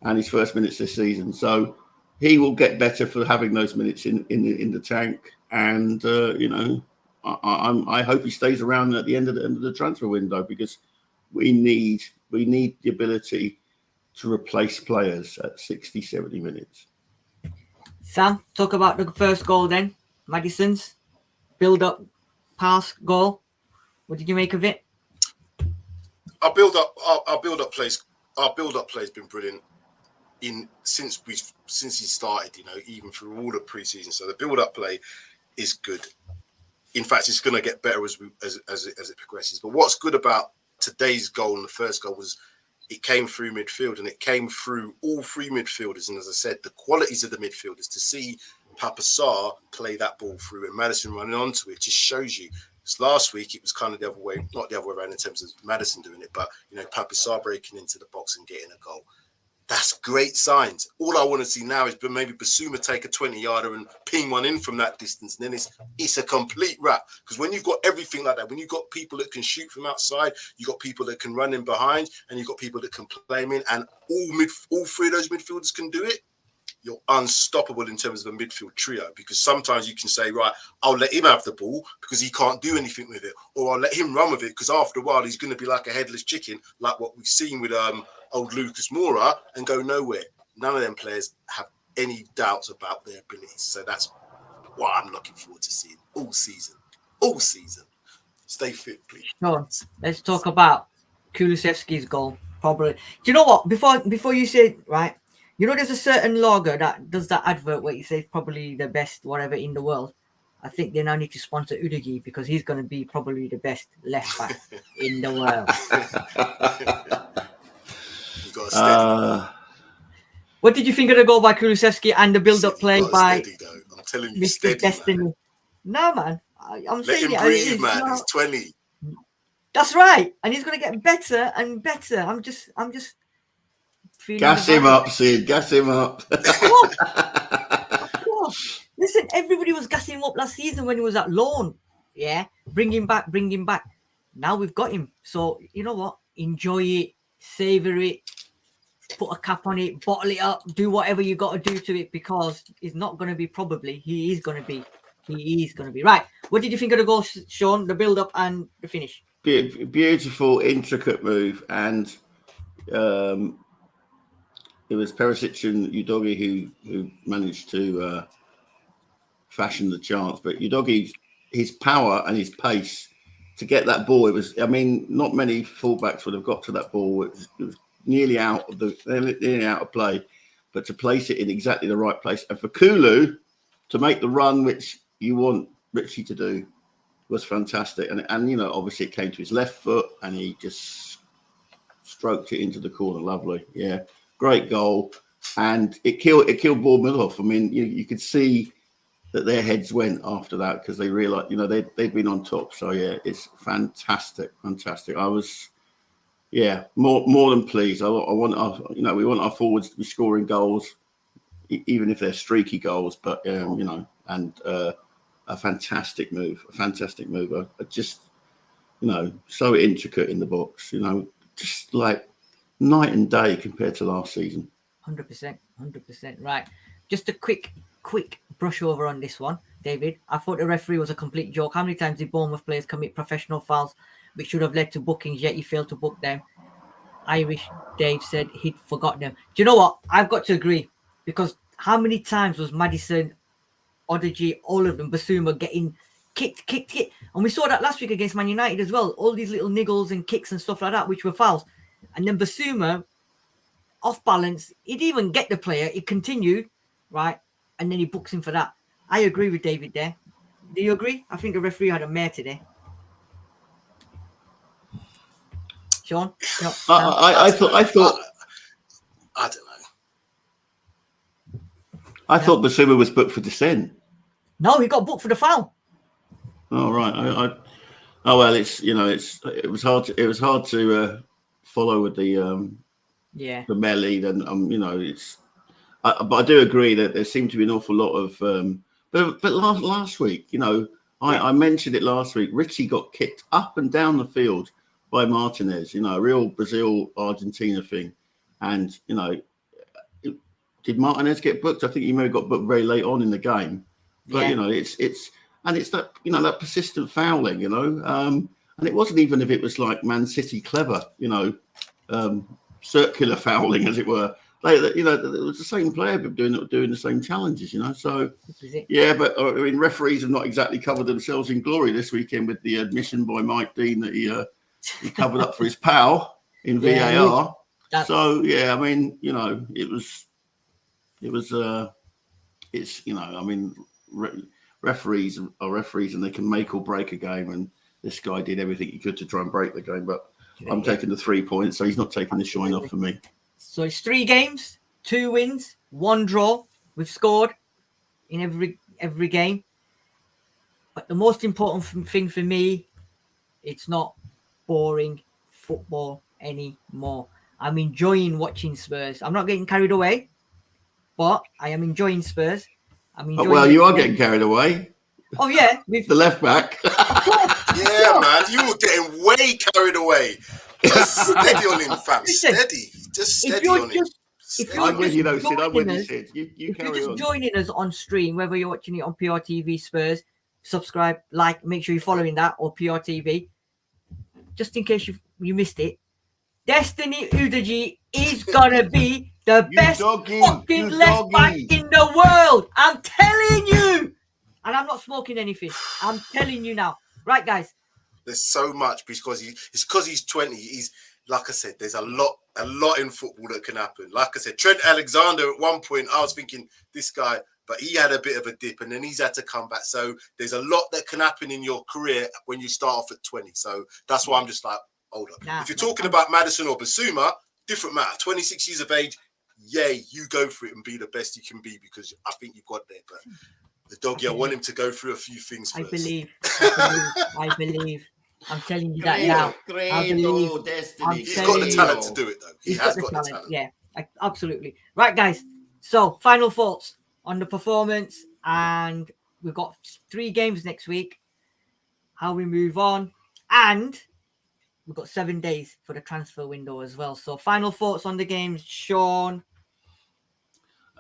and his first minutes this season. So he will get better for having those minutes in the tank. And I hope he stays around at the end of the transfer window, because we need the ability to replace players at 60, 70 minutes. Sam, talk about the first goal then. Maddison's build-up pass goal. What did you make of it? Our build-up play's been brilliant since he started. Even through all the preseason. So the build-up play is good. In fact, it's going to get better as it progresses. But what's good about today's goal and the first goal was it came through midfield, and it came through all three midfielders. And as I said, the qualities of the midfielders, to see Pape Sarr play that ball through and Maddison running onto it just shows you. Because last week it was kind of the other way, not the other way around in terms of Maddison doing it, but Pape Sarr breaking into the box and getting a goal. That's great signs. All I want to see now is maybe Basuma take a 20-yarder and ping one in from that distance. And then it's a complete wrap. Because when you've got everything like that, when you've got people that can shoot from outside, you've got people that can run in behind, and you've got people that can play in, and all three of those midfielders can do it, you're unstoppable in terms of a midfield trio. Because sometimes you can say, right, I'll let him have the ball because he can't do anything with it. Or I'll let him run with it because after a while he's going to be like a headless chicken, like what we've seen with old Lucas Moura, and go nowhere. None of them players have any doubts about their abilities. So that's what I'm looking forward to seeing all season. All season. Stay fit, please. Sean, let's talk about Kulusevski's goal. Probably. Do you know what? Before you say, right, there's a certain lager that does that advert where you say probably the best whatever in the world. I think they now need to sponsor Udogi because he's going to be probably the best left back in the world. What did you think of the goal by Kulusevski and the build-up play by I'm telling you, Mr. Destiny? Man. No, man. I'm saying let him breathe, man. He's 20. That's right, and he's going to get better and better. I'm just feeling. Gas him up, Sid. Gas him up. What? Listen, everybody was gassing him up last season when he was at loan. Yeah, bring him back. Now we've got him. So you know what? enjoy it, savor it, put a cap on it, bottle it up, do whatever you got to do to it, because it's not going to be he is going to be. Right. What did you think of the goal, Sean? The build up and the finish? Beautiful, intricate move, and it was Perisic and Udogi who managed to fashion the chance. But Udogi, his power and his pace to get that ball, not many fullbacks would have got to that ball. It was nearly out of play, but to place it in exactly the right place, and for Kulu to make the run which you want Richie to do was fantastic. And obviously it came to his left foot and he just stroked it into the corner. Lovely. Yeah. Great goal. And it killed Bournemouth off. I mean, you could see that their heads went after that because they realised, they'd been on top. So yeah, it's fantastic. I was, more than pleased. We want our forwards to be scoring goals, even if they're streaky goals. But and a fantastic move. I just, so intricate in the box. Just like night and day compared to last season. 100%. Right. Just a quick brush over on this one, David. I thought the referee was a complete joke. How many times did Bournemouth players commit professional fouls which should have led to bookings, yet he failed to book them? Irish Dave said he'd forgotten them. Do you know what? I've got to agree, because how many times was Maddison, Odegaard, all of them, Basuma getting kicked, and we saw that last week against Man United as well. All these little niggles and kicks and stuff like that, which were fouls, and then Basuma, off balance, he didn't even get the player. He continued, right, and then he books him for that. I agree with David there. Do you agree? I think the referee had a mare today. Sean? I thought. I don't know. I thought Basuma was booked for dissent. No, he got booked for the foul. Oh right. It was hard to follow with the melee. And but I do agree that there seemed to be an awful lot of. But last week, I mentioned it last week. Richie got kicked up and down the field by Martinez. A real Brazil-Argentina thing. And did Martinez get booked? I think he may have got booked very late on in the game. But it's that that persistent fouling. And it wasn't even if it was like Man City clever. Circular fouling, as it were. It was the same player but doing the same challenges. So but referees have not exactly covered themselves in glory this weekend with the admission by Mike Dean that he covered up for his pal in VAR. Referees are referees and they can make or break a game, and this guy did everything he could to try and break the game, but I'm taking the 3 points, so he's not taking the shine off for me. So it's 3 games, 2 wins, 1 draw. We've scored in every game. But the most important thing for me, it's not boring football anymore. I'm enjoying watching Spurs. I'm not getting carried away, but I am enjoying Spurs. You are getting carried away. Oh yeah, with the left back. Yeah, man, you were getting way carried away. Just steady on him, fam. Steady. Just steady on him. I'm with you, though, Sid. I'm with you, Sid. You carry on. If you're just joining us on stream, whether you're watching it on PRTvSpurs, subscribe, like, make sure you're following that, or PRTv. Just in case you missed it, Destiny Udogie is gonna be the best fucking left back in the world. I'm telling you, and I'm not smoking anything. I'm telling you now, right, guys? There's so much because he's 20. He's, like I said, there's a lot in football that can happen. Like I said, Trent Alexander at one point, I was thinking this guy, but he had a bit of a dip and then he's had to come back. So there's a lot that can happen in your career when you start off at 20. So that's why I'm just like, hold on. If you're talking about Maddison or Basuma, different matter. 26 years of age, yay, you go for it and be the best you can be, because I think you've got there. But the doggy, I want him to go through a few things first. I believe. I'm telling you that now. I believe. Destiny. He's got the talent to do it, though. He has got the talent. Yeah, absolutely. Right, guys. So, final thoughts on the performance, and we've got 3 games next week. How we move on, and we've got 7 days for the transfer window as well. So final thoughts on the games, Sean?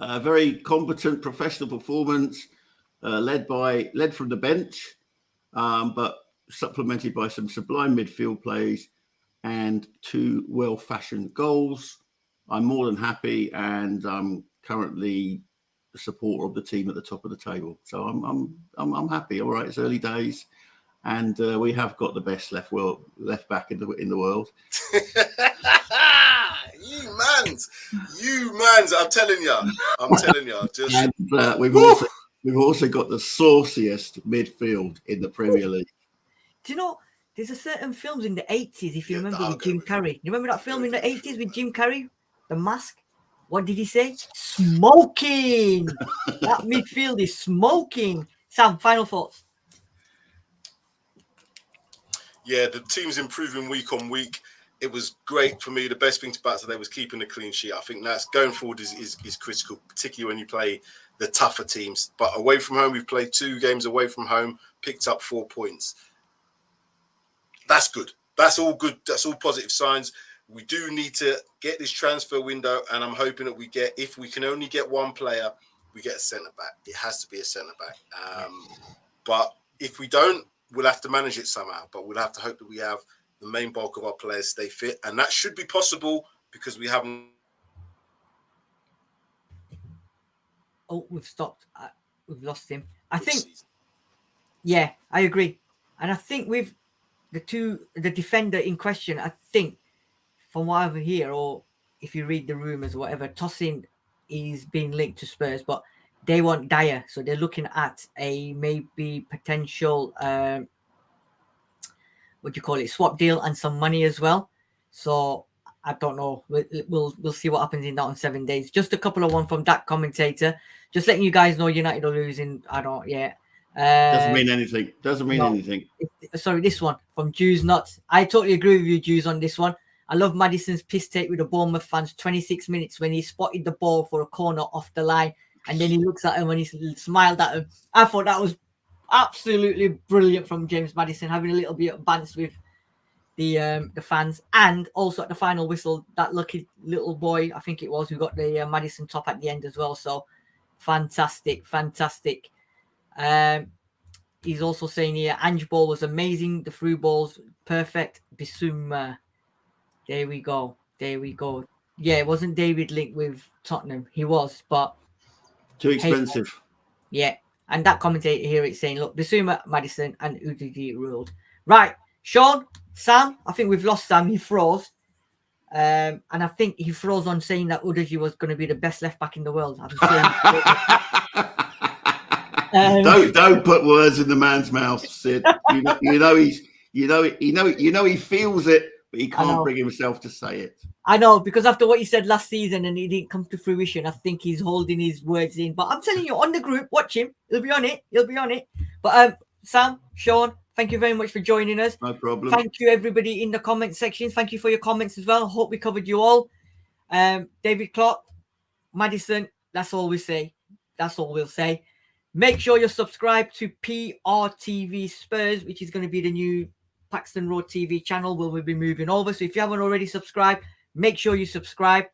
Very competent, professional performance, led from the bench, but supplemented by some sublime midfield plays and 2 well-fashioned goals. I'm more than happy, and I'm currently the supporter of the team at the top of the table. So I'm happy. All right, it's early days, and we have got the best left back in the world. You mans, I'm telling you. Just and we've also got the sauciest midfield in the Premier League. Do you know, there's a certain films in the 80s, if you remember, with Jim Carrey. You remember that film in the 80s with Jim Carrey? The Mask? What did he say? Smoking! That midfield is smoking. Sam, final thoughts? Yeah, the team's improving week on week. It was great for me. The best thing about today was keeping the clean sheet. I think that's going forward is critical, particularly when you play the tougher teams. But away from home, we've played 2 games away from home, picked up 4 points. That's good. That's all good. That's all positive signs. We do need to get this transfer window, and I'm hoping that if we can only get 1 player, we get a centre-back. It has to be a centre-back. But if we don't, we'll have to manage it somehow. But we'll have to hope that we have the main bulk of our players stay fit, and that should be possible because we haven't. Oh, we've stopped. We've lost him. I think. Yeah, I agree, and I think with the defender in question, I think from what I hear, or if you read the rumours or whatever, Tosin is being linked to Spurs, but they want Dyer, so they're looking at a maybe potential. What do you call it? Swap deal and some money as well. So I don't know. We'll see what happens in that on 7 days. Just a couple of one from that commentator. Just letting you guys know United are losing. I don't. Yeah. Doesn't mean anything. Anything. Sorry, this one from Jews Nuts. I totally agree with you, Jews, on this one. I love Maddison's piss take with the Bournemouth fans. 26 minutes when he spotted the ball for a corner off the line, and then he looks at him and he smiled at him. I thought that was absolutely brilliant from James Maddison, having a little bit of banter with the fans, and also at the final whistle, that lucky little boy, I think it was, who got the Maddison top at the end as well. So fantastic. He's also saying here, Ange ball was amazing. The through balls, perfect. Bissouma. There we go. Yeah, it wasn't David linked with Tottenham. He was, but too expensive. Yeah. And that commentator here is saying, look, Bissouma, Maddison, and Udigi ruled. Right, Sean, Sam, I think we've lost Sam. He froze. And I think he froze on saying that Udigi was going to be the best left back in the world. Don't put words in the man's mouth, Sid. You know he feels it, but he can't bring himself to say it. I know, because after what he said last season and it didn't come to fruition, I think he's holding his words in. But I'm telling you, on the group, watch him. He'll be on it. But Sam, Sean, thank you very much for joining us. No problem. Thank you, everybody in the comment section. Thank you for your comments as well. Hope we covered you all. David Clark, Maddison, that's all we'll say. Make sure you're subscribed to PRTvSpurs, which is going to be the new Paxton Road TV channel where we'll be moving over. So if you haven't already subscribed, make sure you subscribe.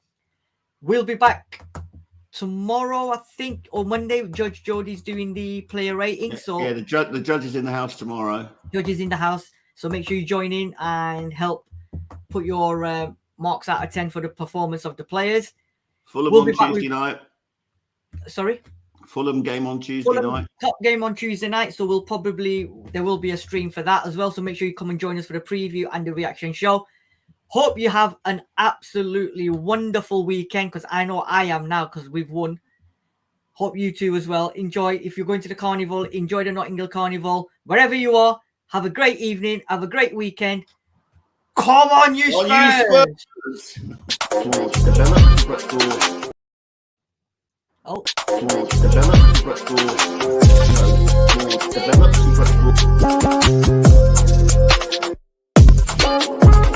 We'll be back tomorrow, I think, or Monday. Judge Jodi's doing the player rating. So yeah, the judge is in the house tomorrow. Judge is in the house. So make sure you join in and help put your marks out of 10 for the performance of the players. Fulham on Tuesday night. Sorry? Fulham game on Tuesday night. Top game on Tuesday night. So there will be a stream for that as well. So make sure you come and join us for the preview and the reaction show. Hope you have an absolutely wonderful weekend, because I know I am now, because we've won. Hope you too as well. Enjoy. If you're going to the carnival, enjoy the Notting Hill Carnival. Wherever you are, have a great evening. Have a great weekend. Come on, you Spurs! Oh. Develop.